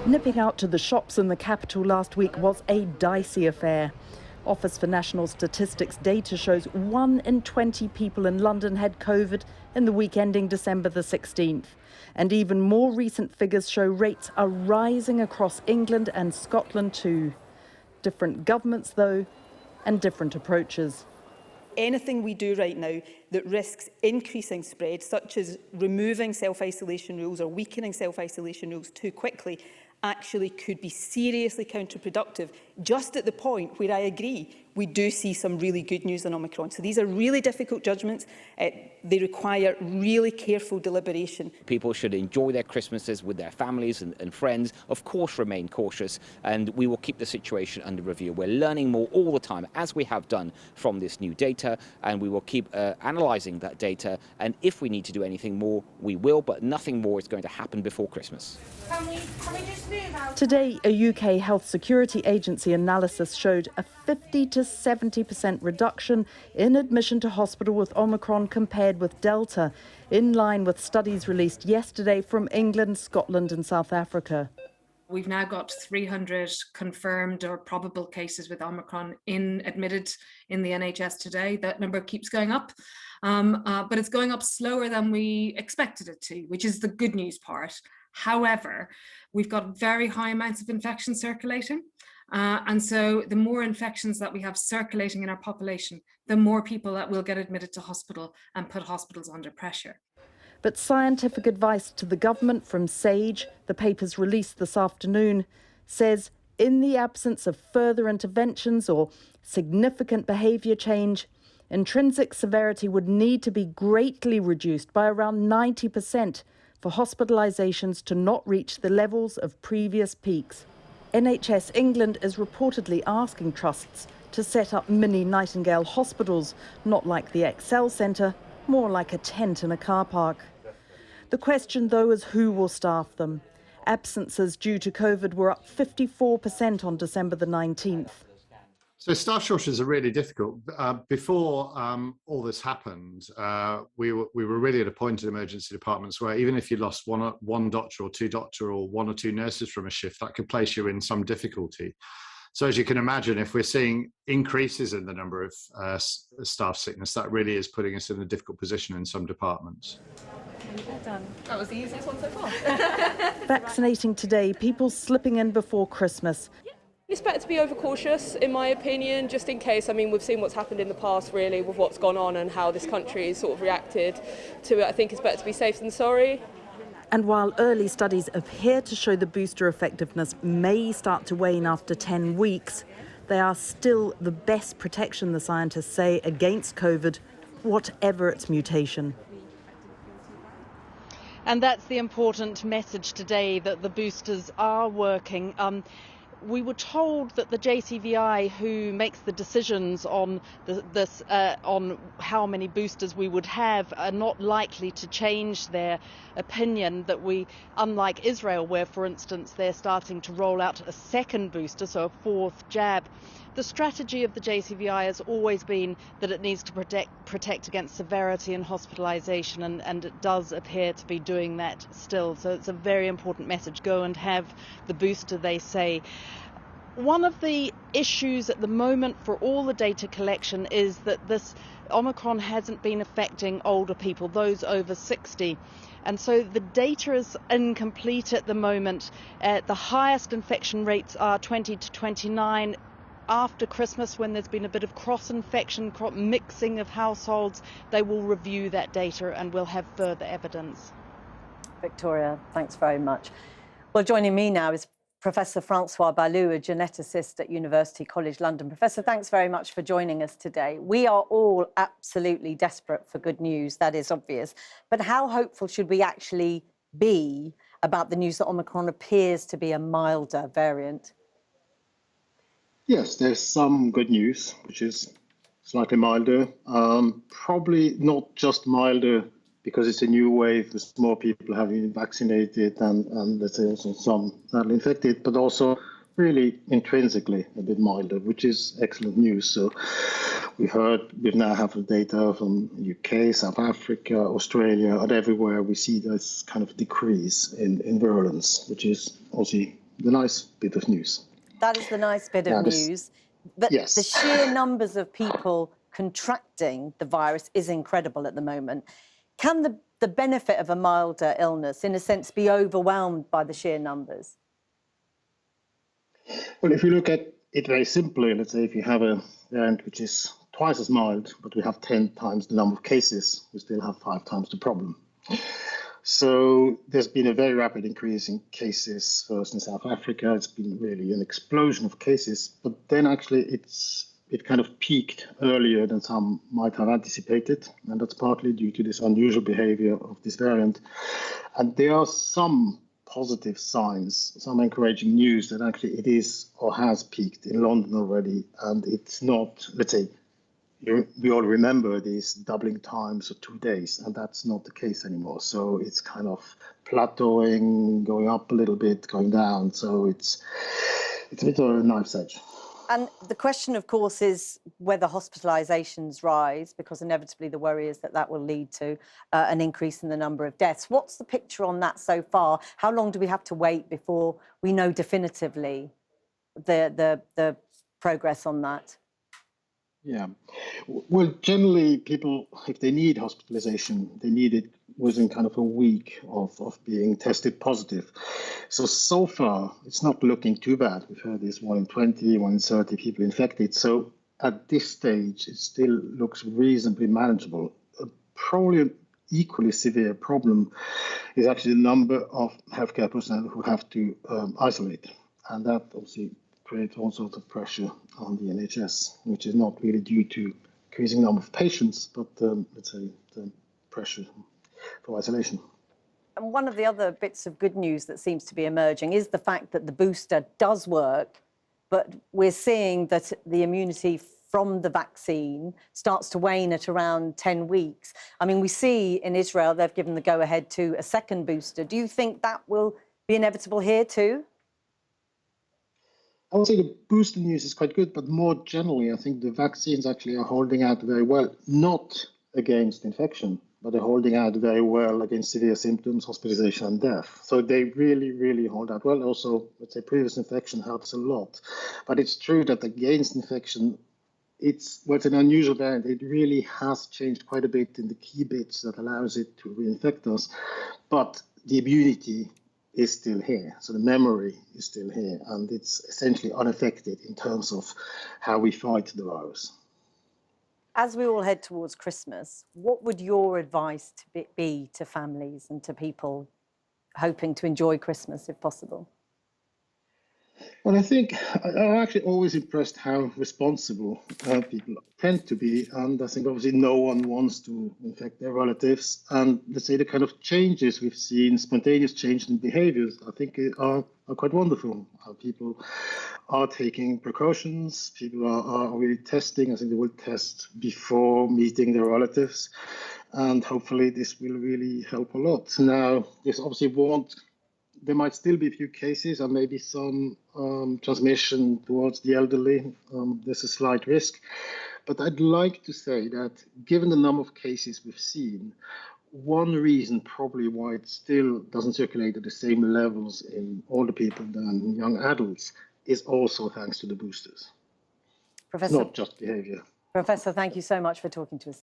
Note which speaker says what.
Speaker 1: Nipping out to the shops in the capital last week was a dicey affair. Office for National Statistics data shows 1 in 20 people in London had COVID in the week ending December the 16th. And even more recent figures show rates are rising across England and Scotland too. Different governments, though, and different approaches.
Speaker 2: Anything we do right now that risks increasing spread, such as removing self-isolation rules or weakening self-isolation rules too quickly, actually could be seriously counterproductive, just at the point where I agree we do see some really good news on Omicron. So these are really difficult judgments. They require really careful deliberation.
Speaker 3: People should enjoy their Christmases with their families and friends. Of course, remain cautious, and we will keep the situation under review. We're learning more all the time, as we have done from this new data, and we will keep analysing that data. And if we need to do anything more, we will, but nothing more is going to happen before Christmas.
Speaker 4: Can we just move out?
Speaker 1: Today, a UK Health Security Agency analysis showed a 50 to 70% reduction in admission to hospital with Omicron compared with Delta, in line with studies released yesterday from England, Scotland and South Africa.
Speaker 5: We've now got 300 confirmed or probable cases with Omicron admitted in the NHS today. That number keeps going up, but it's going up slower than we expected it to, which is the good news part. However, we've got very high amounts of infection circulating. And so the more infections that we have circulating in our population, the more people that will get admitted to hospital and put hospitals under pressure.
Speaker 1: But scientific advice to the government from SAGE, the papers released this afternoon, says in the absence of further interventions or significant behaviour change, intrinsic severity would need to be greatly reduced by around 90% for hospitalisations to not reach the levels of previous peaks. NHS England is reportedly asking trusts to set up mini Nightingale hospitals, not like the Excel Centre, more like a tent in a car park. The question, though, is who will staff them. Absences due to COVID were up 54% on December the 19th.
Speaker 6: So staff shortages are really difficult. Before all this happened, we were really at a point in emergency departments where even if you lost one doctor or two doctors or one or two nurses from a shift, that could place you in some difficulty. So as you can imagine, if we're seeing increases in the number of staff sickness, that really is putting us in a difficult position in some departments.
Speaker 4: Done. That was the easiest one so far.
Speaker 1: Vaccinating today, people slipping in before Christmas.
Speaker 7: It's better to be overcautious, in my opinion, just in case. I mean, we've seen what's happened in the past, really, with what's gone on and how this country has sort of reacted to it. I think it's better to be safe than sorry.
Speaker 1: And while early studies appear to show the booster effectiveness may start to wane after 10 weeks, they are still the best protection, the scientists say, against COVID, whatever its mutation. And that's the important message today, that the boosters are working. We were told that the JCVI, who makes the decisions on on how many boosters we would have, are not likely to change their opinion. That we, unlike Israel, where, for instance, they're starting to roll out a second booster, so a fourth jab. The strategy of the JCVI has always been that it needs to protect against severity and hospitalisation, and it does appear to be doing that still. So it's a very important message. Go and have the booster, they say. One of the issues at the moment for all the data collection is that this Omicron hasn't been affecting older people, those over 60. And so the data is incomplete at the moment. The highest infection rates are 20 to 29. After Christmas, when there's been a bit of cross-infection, mixing of households, they will review that data and we'll have further evidence.
Speaker 8: Victoria, thanks very much. Well, joining me now is Professor Francois Balloux, a geneticist at University College London. Professor, thanks very much for joining us today. We are all absolutely desperate for good news, that is obvious. But how hopeful should we actually be about the news that Omicron appears to be a milder variant?
Speaker 9: Yes, there's some good news, which is slightly milder. Probably not just milder because it's a new wave with more people having been vaccinated and let's say also some sadly infected, but also really intrinsically a bit milder, which is excellent news. So we now have the data from UK, South Africa, Australia, and everywhere we see this kind of decrease in virulence, which is also the nice bit of news.
Speaker 8: That is the nice bit of news. But
Speaker 9: yes.
Speaker 8: The sheer numbers of people contracting the virus is incredible at the moment. Can the benefit of a milder illness, in a sense, be overwhelmed by the sheer numbers?
Speaker 9: Well, if you look at it very simply, let's say if you have a variant which is twice as mild, but we have 10 times the number of cases, we still have 5 times the problem. So there's been a very rapid increase in cases first in South Africa. It's been really an explosion of cases, but then actually it kind of peaked earlier than some might have anticipated, and that's partly due to this unusual behavior of this variant. And there are some positive signs, some encouraging news that actually it is or has peaked in London already, and it's not, let's say, we all remember these doubling times of 2 days, and that's not the case anymore. So it's kind of plateauing, going up a little bit, going down. So it's a bit of a knife's edge.
Speaker 8: And the question, of course, is whether hospitalisations rise, because inevitably the worry is that that will lead to an increase in the number of deaths. What's the picture on that so far? How long do we have to wait before we know definitively the progress on that?
Speaker 9: Yeah. Well, generally, people, if they need hospitalization, they need it within kind of a week of being tested positive. So far, it's not looking too bad. We've heard this 1 in 20, 1 in 30 people infected. So at this stage, it still looks reasonably manageable. Probably an equally severe problem is actually the number of healthcare personnel who have to isolate. And that obviously create all sorts of pressure on the NHS, which is not really due to increasing number of patients, but let's say the pressure for isolation.
Speaker 8: And one of the other bits of good news that seems to be emerging is the fact that the booster does work, but we're seeing that the immunity from the vaccine starts to wane at around 10 weeks. I mean, we see in Israel they've given the go-ahead to a second booster. Do you think that will be inevitable here too?
Speaker 9: I would say the booster news is quite good, but more generally, I think the vaccines actually are holding out very well, not against infection, but they're holding out very well against severe symptoms, hospitalization, and death. So they really, really hold out well. Also, let's say previous infection helps a lot. But it's true that against infection, it's an unusual variant. It really has changed quite a bit in the key bits that allows it to reinfect us. But the immunity is still here. So the memory is still here, and it's essentially unaffected in terms of how we fight the virus.
Speaker 8: As we all head towards Christmas, what would your advice be to families and to people hoping to enjoy Christmas, if possible?
Speaker 9: Well, I think I'm actually always impressed how responsible people tend to be. And I think obviously no one wants to infect their relatives. And let's say the kind of changes we've seen, spontaneous changes in behaviors, I think are quite wonderful. People are taking precautions. People are really testing. I think they will test before meeting their relatives. And hopefully this will really help a lot. Now, this obviously there might still be a few cases and maybe some transmission towards the elderly. There's a slight risk. But I'd like to say that given the number of cases we've seen, one reason probably why it still doesn't circulate at the same levels in older people than young adults is also thanks to the boosters. Professor, it's not just behavior.
Speaker 8: Professor, thank you so much for talking to us.